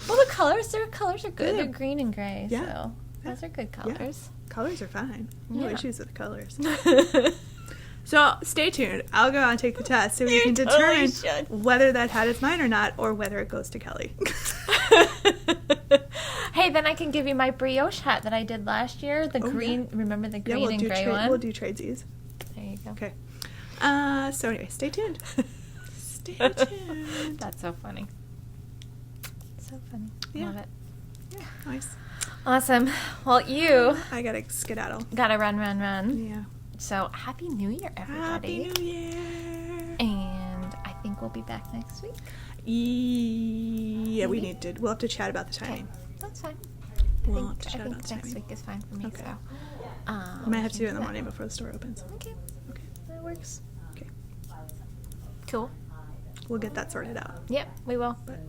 Well, the colors are good. They're green and gray. Yeah. So those are good colors. Yeah. Colors are fine. No issues with colors. So stay tuned. I'll go out and take the test so we can determine whether that hat is mine or not, or whether it goes to Kelly. Hey, then I can give you my brioche hat that I did last year. The green. Yeah. Remember the green and gray one? We'll do tradesies. There you go. Okay. So anyway, stay tuned. Stay tuned. That's so funny. So funny. Yeah. Love it. Yeah, nice. Awesome. Well, I gotta skedaddle. Gotta run. Yeah. So, Happy New Year, everybody. Happy New Year. And I think we'll be back next week. Yeah, we'll have to chat about the timing. Okay. That's fine. We'll have to chat about the timing. Next week is fine for me. Okay. So, we might have to do it in the morning before the store opens. Okay. That works. Okay. Cool. We'll get that sorted out. Yep, we will. But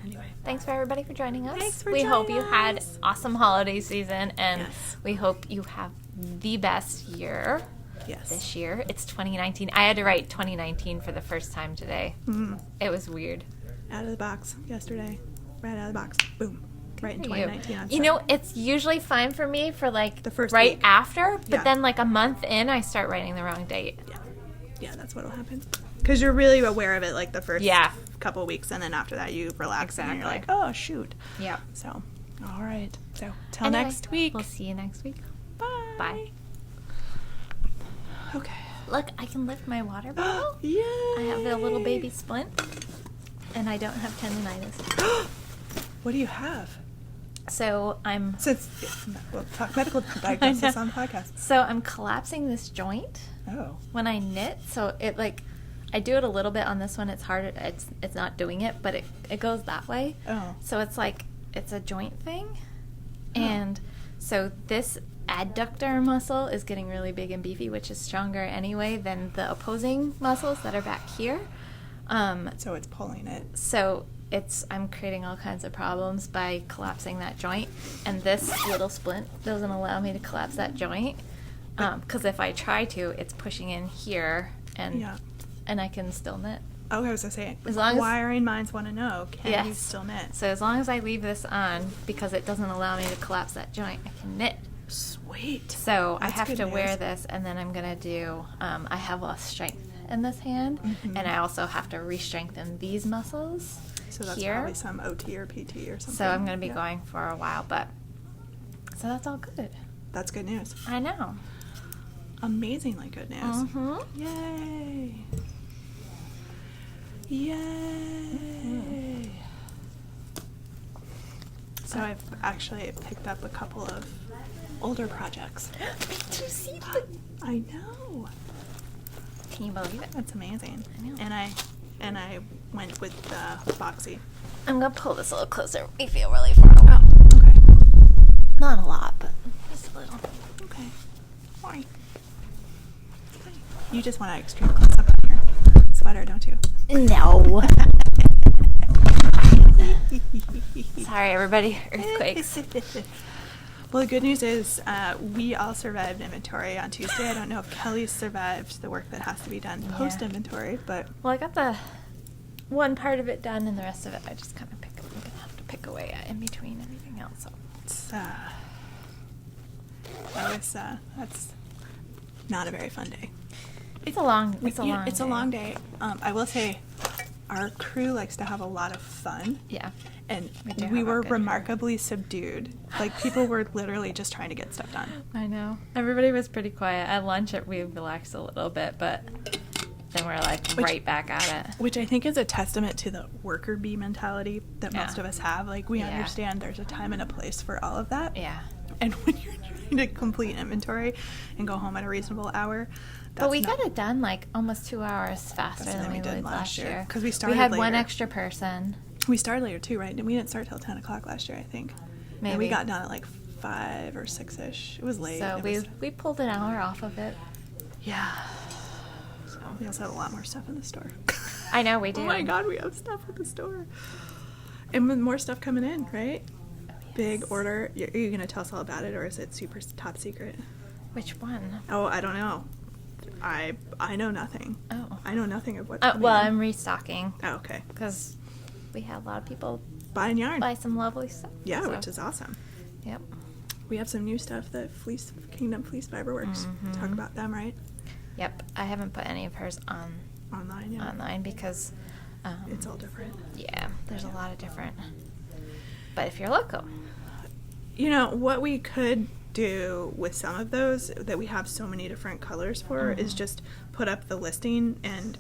anyway. Thanks for everybody for joining us. Thanks for we joining hope you had awesome holiday season, and yes. we hope you have the best year this year. It's 2019. I had to write 2019 for the first time today. Mm-hmm. It was weird. Out of the box yesterday. Right out of the box. Boom. Right in 2019. You know, it's usually fine for me for like the first right week. After, but then like a month in, I start writing the wrong date. Yeah, that's what'll happen. Because you're really aware of it like the first couple weeks, and then after that you relax and you're like, oh shoot. Yeah. So, all right. So till next week. We'll see you next week. Bye. Bye. Okay. look, I can lift my water bottle. Yay! I have a little baby splint, and I don't have tendonitis. What do you have? So we'll talk medical diagnosis on the podcast. So I'm collapsing this joint. Oh. When I knit, so it like, I do it a little bit on this one. It's hard. It's not doing it, but it goes that way. Oh. So it's like, it's a joint thing. And so this adductor muscle is getting really big and beefy, which is stronger anyway than the opposing muscles that are back here. So it's pulling it. So I'm creating all kinds of problems by collapsing that joint. And this little splint doesn't allow me to collapse that joint. Because if I try to, it's pushing in here and I can still knit. Oh, I was going to say, as long wiring minds want to know, can you still knit? So as long as I leave this on, because it doesn't allow me to collapse that joint, I can knit. Sweet. So I have to wear this, and then I'm going to do, I have lost strength in this hand, and I also have to re-strengthen these muscles. So that's here. Probably some OT or PT or something. So I'm going to be going for a while, but, so that's all good. That's good news. I know. Amazingly good news. Mm-hmm. Yay. Yay. So I've actually picked up a couple of older projects. Did you see the... I know. Can you believe it? That's amazing. I know. And I went with Foxy. I'm going to pull this a little closer. We feel really far away. Oh, okay. Not a lot, but just a little. Okay. Fine. Okay. You just want an extreme close up on your sweater, don't you? No. Sorry, everybody. Earthquakes. Well, the good news is we all survived inventory on Tuesday. I don't know if Kelly survived the work that has to be done post-inventory, but... Well, I got the one part of it done, and the rest of it I just kind of I'm going to have to pick away at in between everything else. So. That's not a very fun day. It's a long day. I will say our crew likes to have a lot of fun. Yeah. And we were remarkably subdued. Like, people were literally just trying to get stuff done. I know. Everybody was pretty quiet. At lunch, we relaxed a little bit, but then we're like right back at it. Which I think is a testament to the worker bee mentality that most of us have. Like, we understand there's a time and a place for all of that. Yeah. And when you're trying to complete inventory and go home at a reasonable hour, but we got it done like almost 2 hours faster than we did last year. Because we started later. one extra person. We started later too, right? We didn't start till 10 o'clock last year, I think. Maybe. And we got done at like 5 or 6-ish. It was late. So we pulled an hour off of it. Yeah. So we also have a lot more stuff in the store. I know, we do. Oh my God, we have stuff at the store. And with more stuff coming in, right? Oh, yes. Big order. Are you going to tell us all about it, or is it super top secret? Which one? Oh, I don't know. I know nothing. Oh. I know nothing of what's coming well, in. I'm restocking. Oh, okay. Because we had a lot of people buying yarn. Buy some lovely stuff. Yeah, so. Which is awesome. Yep. We have some new stuff that Kingdom Fleece Fiber Works. Mm-hmm. Talk about them, right? Yep. I haven't put any of hers online yet. Online because it's all different. Yeah, there's a lot of different. But if you're local, you know what we could do with some of those that we have so many different colors for is just put up the listing and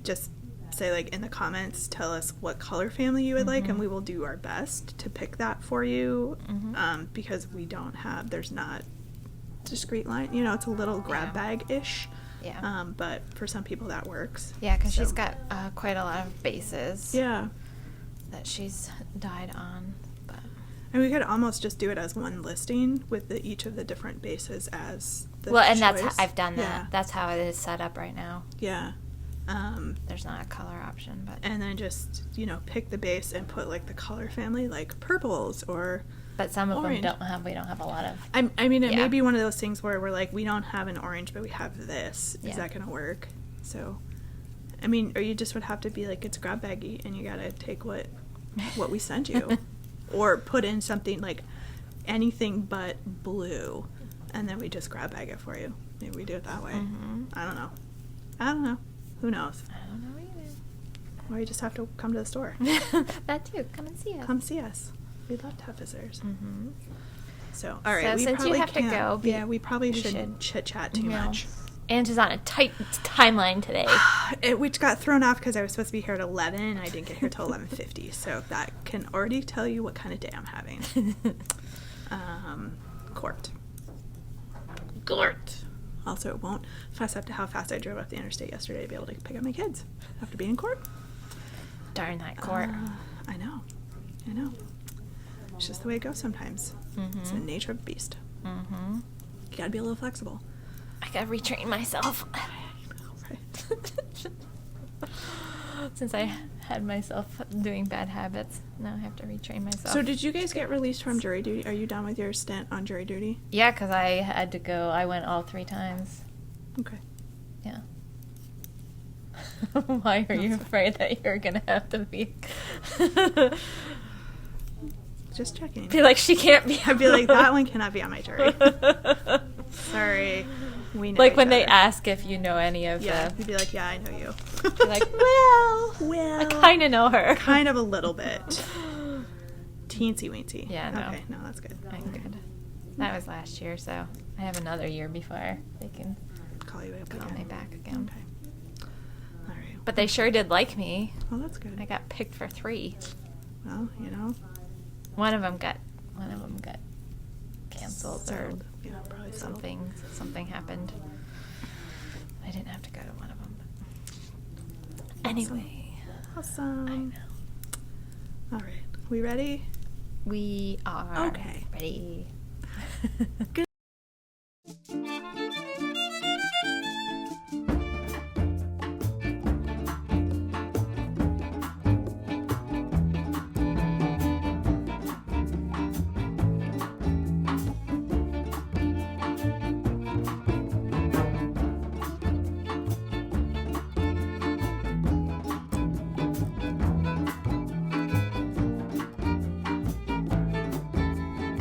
just say, like, in the comments, tell us what color family you would like, and we will do our best to pick that for you. Because there's not discrete line, it's a little grab bag-ish. Yeah. But for some people that works. Yeah, because she's got quite a lot of bases. Yeah. That she's dyed on. And we could almost just do it as one listing with each of the different bases as the and choice. I've done that. Yeah. That's how it is set up right now. Yeah. There's not a color option, but and then just pick the base and put like the color family, like purples or. But some of orange. them we don't have a lot of. I mean, it may be one of those things where we're like, we don't have an orange, but we have this. Is that gonna work? So, I mean, or you just would have to be like, it's grab baggy, and you gotta take what we send you. Or put in something like anything but blue, and then we just grab bag it for you. Maybe we do it that way. I don't know. Who knows? I don't know either. Or you just have to come to the store. That too. Come and see us. Come see us. We'd love to have visitors. So, all right. So we since probably you have to go, we probably shouldn't chit-chat too much. Ange is on a tight timeline today. Which got thrown off because I was supposed to be here at 11 and I didn't get here till 11:50. So that can already tell you what kind of day I'm having. Court. Also, it won't fess up to how fast I drove up the interstate yesterday to be able to pick up my kids after being in court. Darn that court. I know. It's just the way it goes sometimes. It's the nature of the beast. You gotta be a little flexible. I gotta retrain myself. Since I had myself doing bad habits, now I have to retrain myself. So did you guys get released from jury duty? Are you done with your stint on jury duty? Yeah, because I had to go. I went all 3 times. Okay. Yeah. Why are you afraid that you're going to have to be... Just checking. I feel like she can't be... I'd be like, that one cannot be on my jury. Sorry. We know like when other. they ask if you know any of yeah, the... you'd be like, yeah, I know you. You're like, well, I kind of know her. Kind of a little bit. Teensy weensy. Yeah, no. Okay, no, that's good. I'm good. That was last year, so I have another year before they can call you up call me back again. Okay. All right. But they sure did like me. Oh, that's good. I got picked for 3. Well, you know. One of them got canceled Settled. Yeah, probably something. Something happened. I didn't have to go to one of them. But anyway. Awesome. I know. All right. We ready? We are Okay. ready. Good